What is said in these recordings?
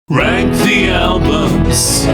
Rank the albums.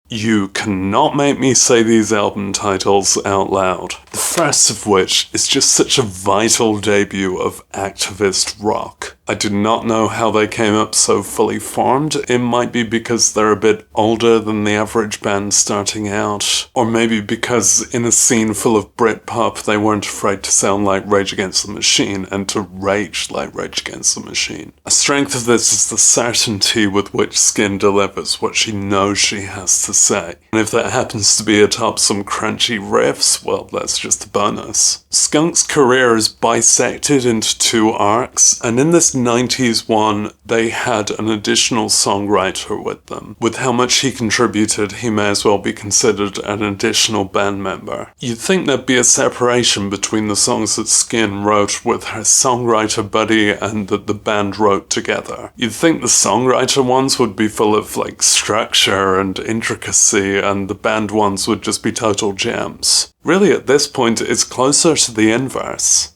You cannot make me say these album titles out loud. The first of which is just such a vital debut of activist rock. I do not know how they came up so fully formed. It might be because they're a bit older than the average band starting out, or maybe because in a scene full of Britpop they weren't afraid to sound like Rage Against the Machine and to rage like Rage Against the Machine. A strength of this is the certainty with which Skin delivers what she knows she has to say. And if that happens to be atop some crunchy riffs, well, that's just a bonus. Skunk's career is bisected into two arcs, and in this 90s one, they had an additional songwriter with them. With how much he contributed, he may as well be considered an additional band member. You'd think there'd be a separation between the songs that Skin wrote with her songwriter buddy and that the band wrote together. You'd think the songwriter ones would be full of, structure and intricacy, and the band ones would just be total jams. Really, at this point, it's closer to the inverse.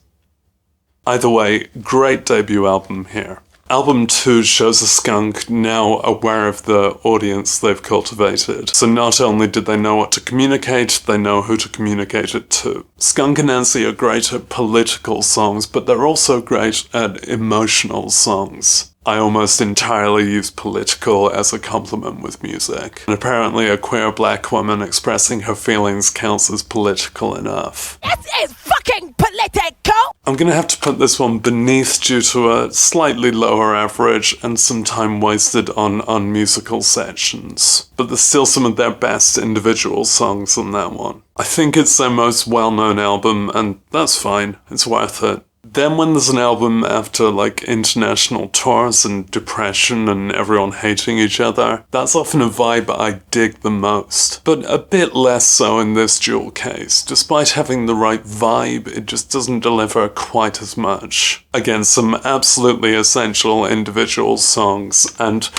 Either way, great debut album here. Album 2 shows a Skunk now aware of the audience they've cultivated. So not only did they know what to communicate, they know who to communicate it to. Skunk and Anansie are great at political songs, but they're also great at emotional songs. I almost entirely use political as a compliment with music. And apparently a queer black woman expressing her feelings counts as political enough. This is fucking political! I'm gonna have to put this one beneath due to a slightly lower average and some time wasted on unmusical sections. But there's still some of their best individual songs on that one. I think it's their most well-known album, and that's fine, it's worth it. Then when there's an album after international tours and depression and everyone hating each other, that's often a vibe I dig the most. But a bit less so in this dual case. Despite having the right vibe, it just doesn't deliver quite as much. Again, some absolutely essential individual songs, and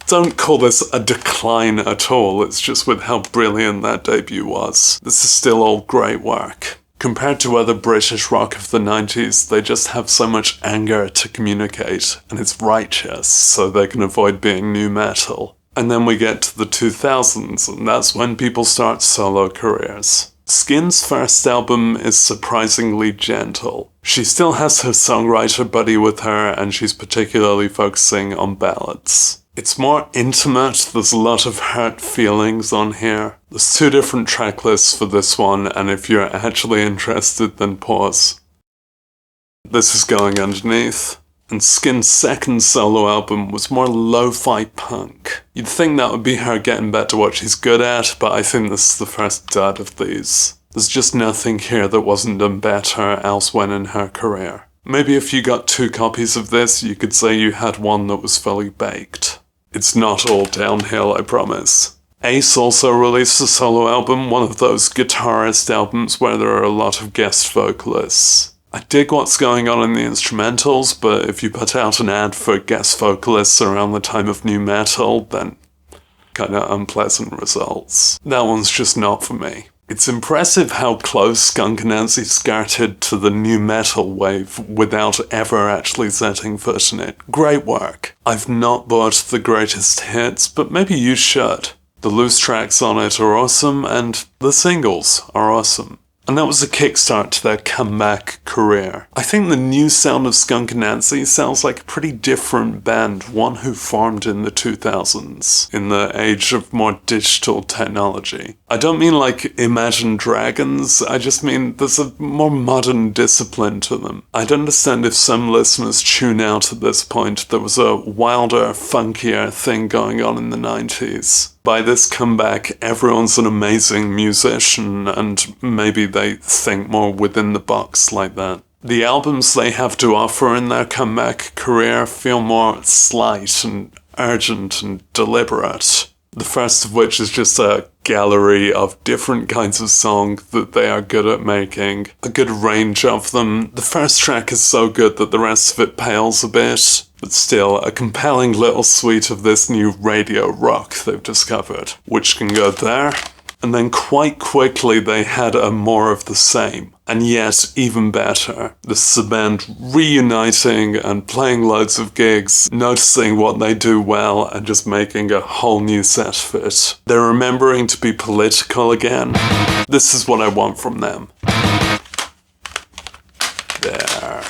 don't call this a decline at all, it's just with how brilliant that debut was. This is still all great work. Compared to other British rock of the 90s, they just have so much anger to communicate, and it's righteous, so they can avoid being new metal. And then we get to the 2000s, and that's when people start solo careers. Skin's first album is surprisingly gentle. She still has her songwriter buddy with her, and she's particularly focusing on ballads. It's more intimate, there's a lot of hurt feelings on here. There's 2 different track lists for this one, and if you're actually interested, then pause. This is going underneath. And Skin's second solo album was more lo-fi punk. You'd think that would be her getting back to what she's good at, but I think this is the first dud of these. There's just nothing here that wasn't done better elsewhere in her career. Maybe if you got 2 copies of this, you could say you had one that was fully baked. It's not all downhill, I promise. Ace also released a solo album, one of those guitarist albums where there are a lot of guest vocalists. I dig what's going on in the instrumentals, but if you put out an ad for guest vocalists around the time of new metal, then kinda unpleasant results. That one's just not for me. It's impressive how close Skunk and Anansie skirted to the new metal wave without ever actually setting foot in it. Great work. I've not bought the greatest hits, but maybe you should. The loose tracks on it are awesome, and the singles are awesome. And that was a kickstart to their comeback career. I think the new sound of Skunk and Anansie sounds like a pretty different band, one who formed in the 2000s, in the age of more digital technology. I don't mean Imagine Dragons, I just mean there's a more modern discipline to them. I'd understand if some listeners tune out at this point. There was a wilder, funkier thing going on in the 90s. By this comeback, everyone's an amazing musician, and maybe they think more within the box like that. The albums they have to offer in their comeback career feel more slight and urgent and deliberate. The first of which is just a gallery of different kinds of song that they are good at making. A good range of them. The first track is so good that the rest of it pales a bit. But still, a compelling little suite of this new radio rock they've discovered, which can go there. And then quite quickly they had a more of the same. And yet, even better, this is a band reuniting and playing loads of gigs, noticing what they do well and just making a whole new set of it. They're remembering to be political again. This is what I want from them. There.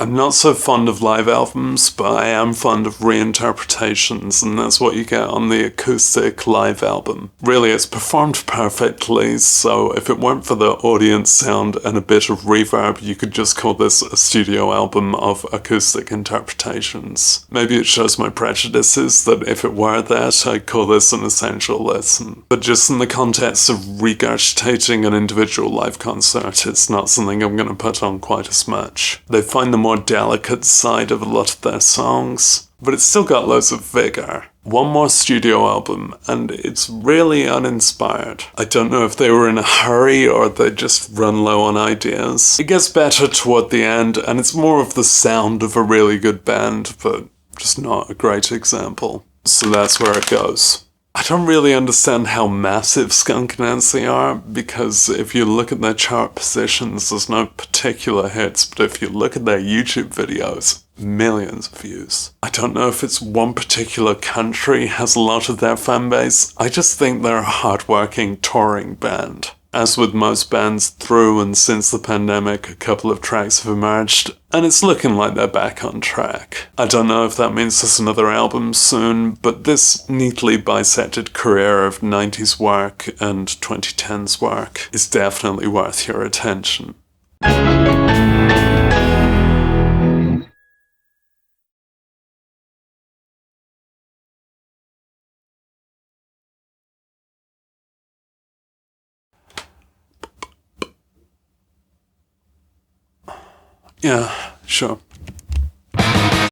I'm not so fond of live albums, but I am fond of reinterpretations, and that's what you get on the acoustic live album. Really, it's performed perfectly, so if it weren't for the audience sound and a bit of reverb, you could just call this a studio album of acoustic interpretations. Maybe it shows my prejudices that if it were that, I'd call this an essential listen. But just in the context of regurgitating an individual live concert, it's not something I'm going to put on quite as much. They find the more delicate side of a lot of their songs, but it's still got loads of vigor. One more studio album, and it's really uninspired. I don't know if they were in a hurry or they just run low on ideas. It gets better toward the end, and it's more of the sound of a really good band, but just not a great example. So that's where it goes. I don't really understand how massive Skunk and Anansie are, because if you look at their chart positions, there's no particular hits, but if you look at their YouTube videos, millions of views. I don't know if it's one particular country has a lot of their fan base. I just think they're a hardworking touring band. As with most bands through and since the pandemic, a couple of tracks have emerged, and it's looking like they're back on track. I don't know if that means there's another album soon, but this neatly bisected career of 90s work and 2010s work is definitely worth your attention. Yeah, sure.